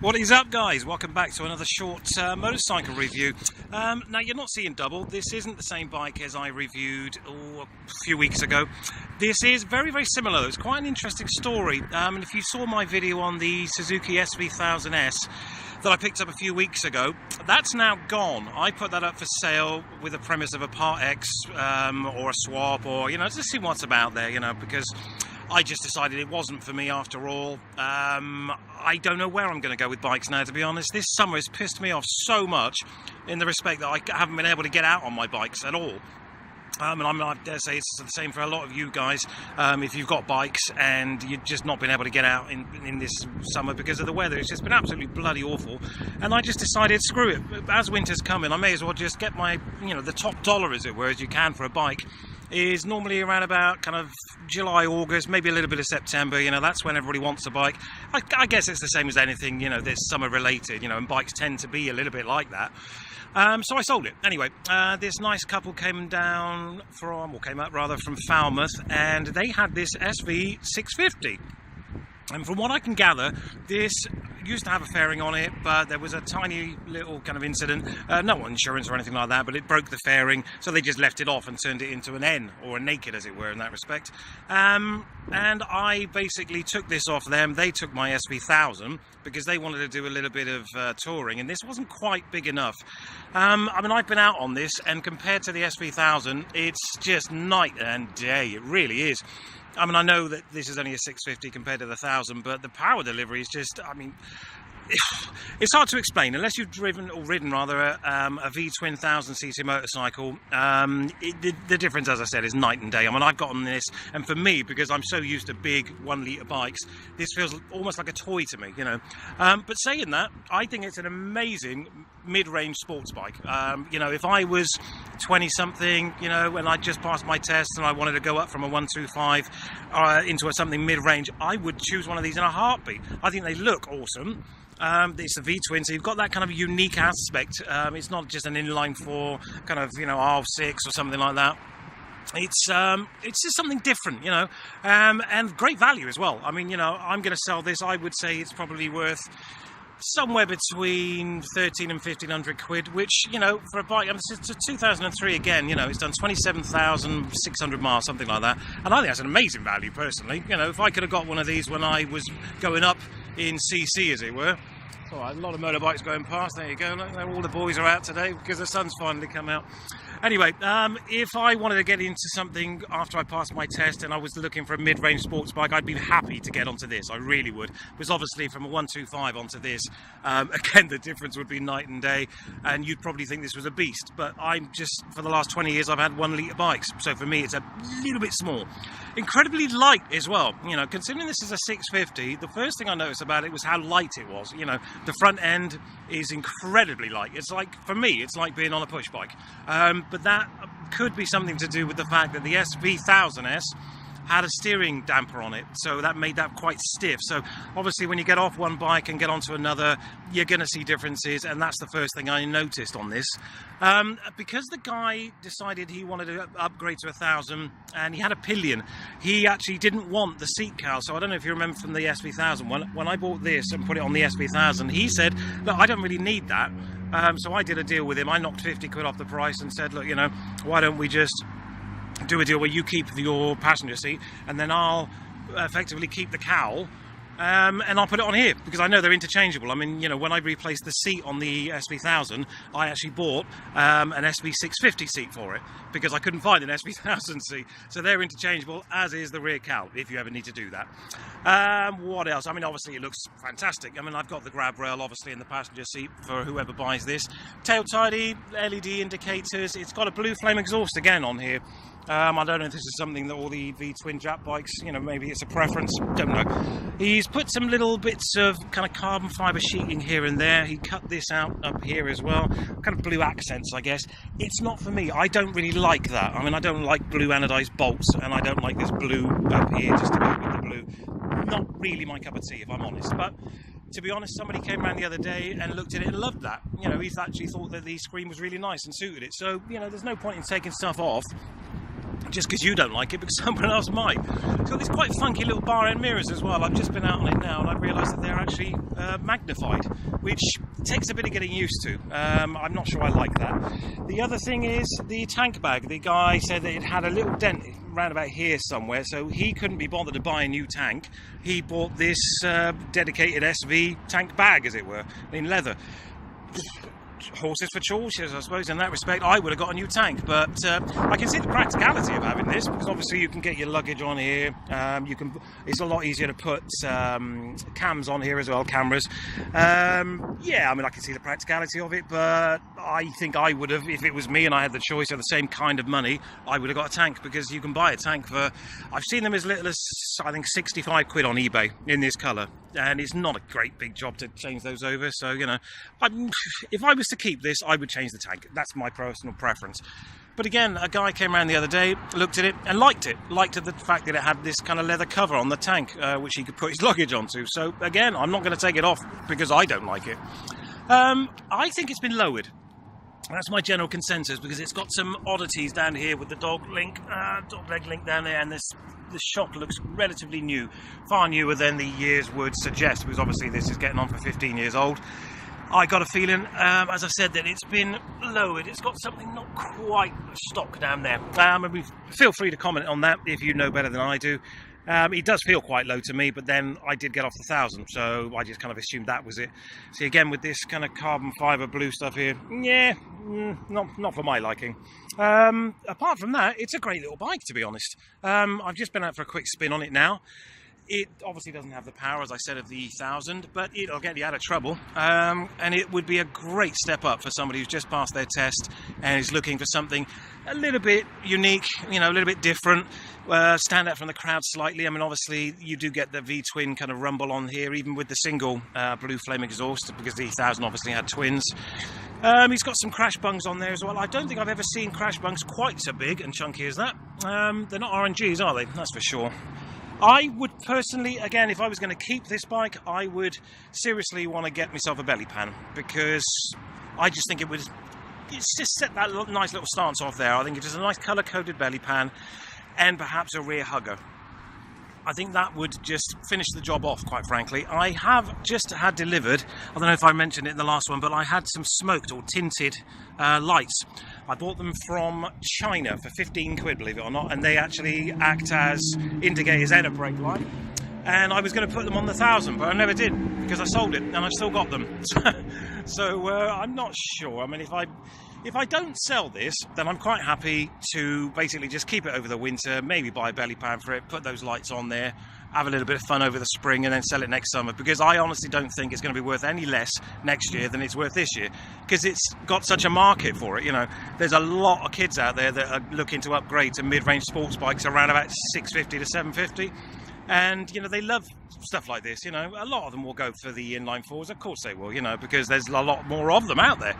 What is up, guys? Welcome back to another short motorcycle review. Now, you're not seeing double. This isn't the same bike as I reviewed a few weeks ago. This is very, very similar. It's quite an interesting story. And if you saw my video on the Suzuki SV650 that I picked up a few weeks ago, that's now gone. I put that up for sale with the premise of a Part X or a swap, or, just see what's about there, because I just decided it wasn't for me after all. I don't know where I'm going to go with bikes now, to be honest. This summer has pissed me off so much in the respect that I haven't been able to get out on my bikes at all. And I dare say it's the same for a lot of you guys. If you've got bikes and you've just not been able to get out in this summer because of the weather, it's just been absolutely bloody awful. And I just decided, screw it. As winter's coming, I may as well just get my, the top dollar, as it were, as you can for a bike. Is normally around about kind of July, August, maybe a little bit of September. That's when everybody wants a bike. I guess it's the same as anything, that's summer related, and bikes tend to be a little bit like that. So I sold it. Anyway, this nice couple came up from Falmouth, and they had this SV650. And from what I can gather, this used to have a fairing on it, but there was a tiny little kind of incident, no insurance or anything like that, but it broke the fairing, so they just left it off and turned it into an N, or a naked, as it were, in that respect. And I basically took this off them. They took my SV1000 because they wanted to do a little bit of touring, and this wasn't quite big enough. I've been out on this, and compared to the SV1000, it's just night and day. It really is. I know that this is only a 650 compared to the 1000, but the power delivery is just, it's hard to explain unless you've ridden a V-twin 1000cc motorcycle. The difference, as I said, is night and day. I've gotten this, and for me, because I'm so used to big 1 litre bikes, this feels almost like a toy to me, But saying that, I think it's an amazing mid-range sports bike. If I was 20-something, when I just passed my test and I wanted to go up from a 125 into something mid-range, I would choose one of these in a heartbeat. I think they look awesome. It's a V-twin, so you've got that kind of unique aspect. It's not just an inline 4 kind of, R6 or something like that. It's just something different, and great value as well. I'm going to sell this. I would say it's probably worth somewhere between 13 and 1500 quid, which, for a bike, it's a 2003 again, it's done 27,600 miles, something like that, and I think that's an amazing value, personally. If I could have got one of these when I was going up in CC, as it were. So a lot of motorbikes going past. There you go. Look, all the boys are out today because the sun's finally come out. Anyway, if I wanted to get into something after I passed my test and I was looking for a mid-range sports bike, I'd be happy to get onto this. I really would. Because obviously from a 125 onto this, again, the difference would be night and day, and you'd probably think this was a beast. But for the last 20 years, I've had 1 litre bikes. So for me, it's a little bit small. Incredibly light as well. Considering this is a 650, the first thing I noticed about it was how light it was. The front end is incredibly light. It's like, for me, it's like being on a push bike. But that could be something to do with the fact that the SV1000S had a steering damper on it, so that made that quite stiff. So obviously when you get off one bike and get onto another, you're going to see differences, and that's the first thing I noticed on this. Because the guy decided he wanted to upgrade to 1000 and he had a pillion, he actually didn't want the seat cowl. So I don't know if you remember from the SV1000, when I bought this and put it on the SV1000, he said, look, I don't really need that. So I did a deal with him. I knocked 50 quid off the price and said, look, why don't we just do a deal where you keep your passenger seat and then I'll effectively keep the cowl, and I'll put it on here because I know they're interchangeable. When I replaced the seat on the SV1000, I actually bought an SV650 seat for it because I couldn't find an SV1000 seat. So they're interchangeable, as is the rear cowl, if you ever need to do that. What else? Obviously it looks fantastic. I've got the grab rail, obviously, in the passenger seat for whoever buys this. Tail tidy, LED indicators. It's got a blue flame exhaust again on here. I don't know if this is something that all the V-twin Jap bikes, maybe it's a preference, don't know. He's put some little bits of kind of carbon fibre sheeting here and there. He cut this out up here as well, kind of blue accents, I guess. It's not for me. I don't really like that. I don't like blue anodized bolts, and I don't like this blue up here just to go with the blue. Not really my cup of tea, if I'm honest. But to be honest, somebody came around the other day and looked at it and loved that. He's actually thought that the screen was really nice and suited it. So, there's no point in taking stuff off just because you don't like it, because someone else might. It's got these quite funky little bar end mirrors as well. I've just been out on it now and I've realised that they're actually magnified, which takes a bit of getting used to. I'm not sure I like that. The other thing is the tank bag. The guy said that it had a little dent round about here somewhere, so he couldn't be bothered to buy a new tank. He bought this dedicated SV tank bag, as it were, in leather. Horses for courses, I suppose. In that respect, I would have got a new tank, but I can see the practicality of having this, because obviously you can get your luggage on here. It's a lot easier to put cams on here as well, cameras. Yeah, I mean, I can see the practicality of it, but I think I would have, if it was me and I had the choice of the same kind of money, I would have got a tank, because you can buy a tank for, I've seen them as little as, I think, 65 quid on eBay in this colour, and it's not a great big job to change those over. So, you know, if I was to keep this, I would change the tank. That's my personal preference. But again, a guy came around the other day, looked at it and liked it. Liked the fact that it had this kind of leather cover on the tank, which he could put his luggage onto. So again, I'm not going to take it off because I don't like it. I think it's been lowered. That's my general consensus, because it's got some oddities down here with the dog leg link down there, and the shock looks relatively new, far newer than the years would suggest, because obviously this is getting on for 15 years old. I got a feeling, as I said, that it's been lowered. It's got something not quite stock down there. And feel free to comment on that if you know better than I do. It does feel quite low to me, but then I did get off the 1,000, so I just kind of assumed that was it. See, again, with this kind of carbon fibre blue stuff here, yeah, not for my liking. Apart from that, it's a great little bike, to be honest. I've just been out for a quick spin on it now. It obviously doesn't have the power, as I said, of the 1,000, but it'll get you out of trouble. And it would be a great step up for somebody who's just passed their test and is looking for something a little bit unique, you know, a little bit different, stand out from the crowd slightly. I mean, obviously, you do get the V-twin kind of rumble on here, even with the single blue flame exhaust, because the 1,000 obviously had twins. He's got some crash bungs on there as well. I don't think I've ever seen crash bungs quite so big and chunky as that. They're not RNGs, are they? That's for sure. I would personally, again, if I was going to keep this bike, I would seriously want to get myself a belly pan, because I just think it's just set that nice little stance off there. I think it's just a nice colour-coded belly pan and perhaps a rear hugger. I think that would just finish the job off, quite frankly. I have just had delivered, I don't know if I mentioned it in the last one, but I had some smoked or tinted lights. I bought them from China for 15 quid, believe it or not, and they actually act as indicators and a brake light. And I was going to put them on the 1,000, but I never did, because I sold it and I've still got them. So I'm not sure. I mean, if I don't sell this, then I'm quite happy to basically just keep it over the winter, maybe buy a belly pan for it, put those lights on there, have a little bit of fun over the spring, and then sell it next summer, because I honestly don't think it's going to be worth any less next year than it's worth this year, because it's got such a market for it. You know, there's a lot of kids out there that are looking to upgrade to mid-range sports bikes around about 650 to 750. And, you know, they love stuff like this. You know, a lot of them will go for the inline fours. Of course they will, you know, because there's a lot more of them out there.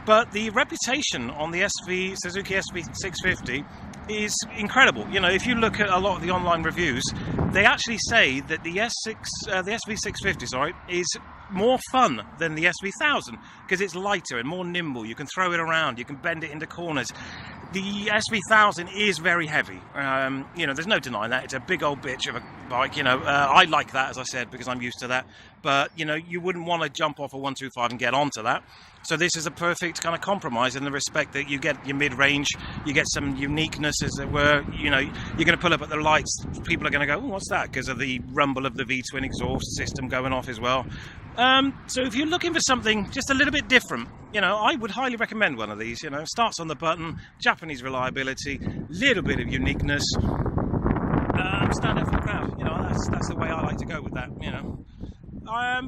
But the reputation on the Suzuki SV650 is incredible. You know, if you look at a lot of the online reviews, they actually say that the SV650, is more fun than the SV1000, because it's lighter and more nimble. You can throw it around, you can bend it into corners. The SV1000 is very heavy. You know, there's no denying that. It's a big old bitch of a bike. You know, I like that, as I said, because I'm used to that. But, you know, you wouldn't want to jump off a 125 and get onto that. So this is a perfect kind of compromise in the respect that you get your mid-range, you get some uniqueness, as it were. You know, you're going to pull up at the lights, people are going to go, oh, what's that? Because of the rumble of the V-twin exhaust system going off as well. So if you're looking for something just a little bit different, you know, I would highly recommend one of these. You know, starts on the button, Japanese reliability, little bit of uniqueness, stand out for the crowd. You know, that's the way I like to go with that. You know,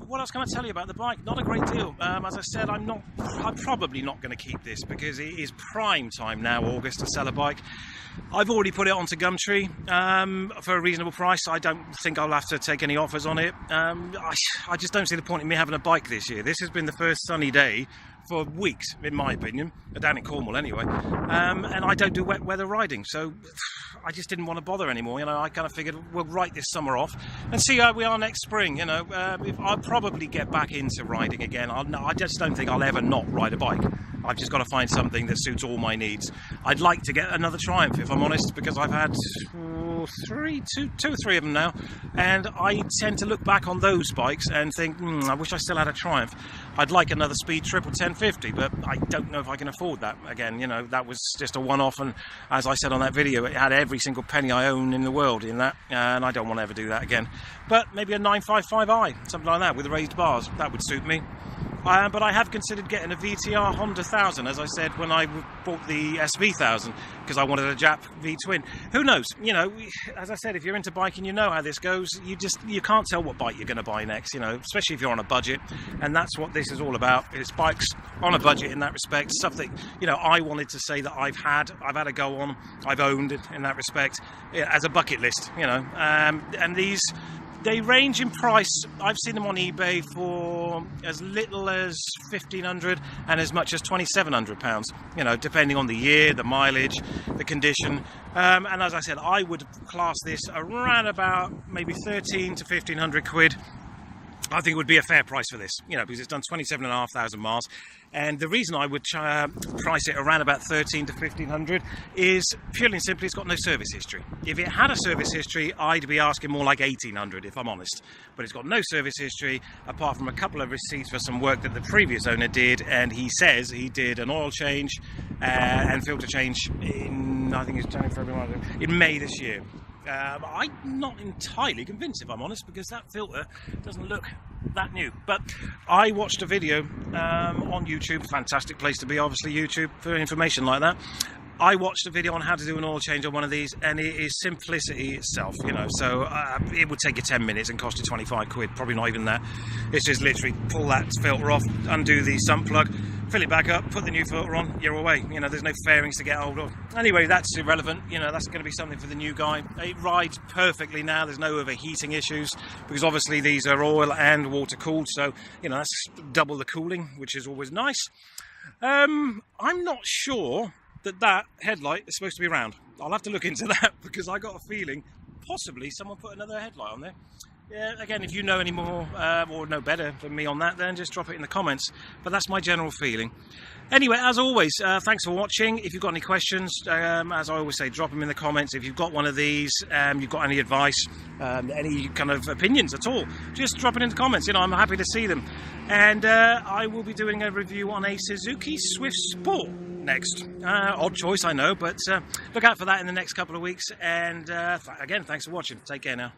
what else can I tell you about the bike? Not a great deal. As I said, I'm probably not going to keep this, because it is prime time now, August, to sell a bike. I've already put it onto Gumtree for a reasonable price. I don't think I'll have to take any offers on it. I just don't see the point in me having a bike this year. This has been the first sunny day for weeks, in my opinion, down in Cornwall anyway, and I don't do wet weather riding, so I just didn't want to bother anymore. You know, I kind of figured we'll write this summer off and see how we are next spring. You know, if I'll probably get back into riding again. I just don't think I'll ever not ride a bike. I've just got to find something that suits all my needs. I'd like to get another Triumph, if I'm honest, because I've had two or three of them now, and I tend to look back on those bikes and think, I wish I still had a Triumph. I'd like another Speed Triple 1050, but I don't know if I can afford that. Again, you know, that was just a one-off, and as I said on that video, it had every single penny I own in the world in that, and I don't want to ever do that again. But maybe a 955i, something like that, with raised bars, that would suit me. But I have considered getting a VTR Honda 1000, as I said when I bought the SV1000, because I wanted a Jap V-twin. Who knows? You know, as I said, if you're into biking, you know how this goes. You can't tell what bike you're going to buy next, you know, especially if you're on a budget. And that's what this is all about. It's bikes on a budget in that respect. Stuff that, you know, I wanted to say that I've had a go on, I've owned in that respect, as a bucket list, you know. And these, they range in price. I've seen them on eBay for as little as £1,500 and as much as £2,700, you know, depending on the year, the mileage, the condition. And as I said, I would class this around about maybe 1,300 to 1,500 quid. I think it would be a fair price for this, you know, because it's done 27,500 miles. And the reason I would price it around about 1,300 to 1,500 is purely and simply it's got no service history. If it had a service history, I'd be asking more like 1,800 if I'm honest. But it's got no service history apart from a couple of receipts for some work that the previous owner did, and he says he did an oil change and filter change in, I think it's January, February, in May this year. I'm not entirely convinced, if I'm honest, because that filter doesn't look that new. But I watched a video on YouTube, fantastic place to be, obviously, YouTube, for information like that. I watched a video on how to do an oil change on one of these, and it is simplicity itself, you know. So it would take you 10 minutes and cost you 25 quid, probably not even that. It's just literally pull that filter off, undo the sump plug, fill it back up, put the new filter on, you're away. You know, there's no fairings to get hold of. Anyway, that's irrelevant. You know, that's going to be something for the new guy. It rides perfectly now. There's no overheating issues because obviously these are oil and water cooled. So, you know, that's double the cooling, which is always nice. I'm not sure that headlight is supposed to be round. I'll have to look into that because I got a feeling possibly someone put another headlight on there. Yeah, again, if you know any more or know better than me on that, then just drop it in the comments. But that's my general feeling. Anyway, as always, thanks for watching. If you've got any questions, as I always say, drop them in the comments. If you've got one of these, you've got any advice, any kind of opinions at all, just drop it in the comments. You know, I'm happy to see them. And I will be doing a review on a Suzuki Swift Sport next. Odd choice, I know, but look out for that in the next couple of weeks. And again, thanks for watching. Take care now.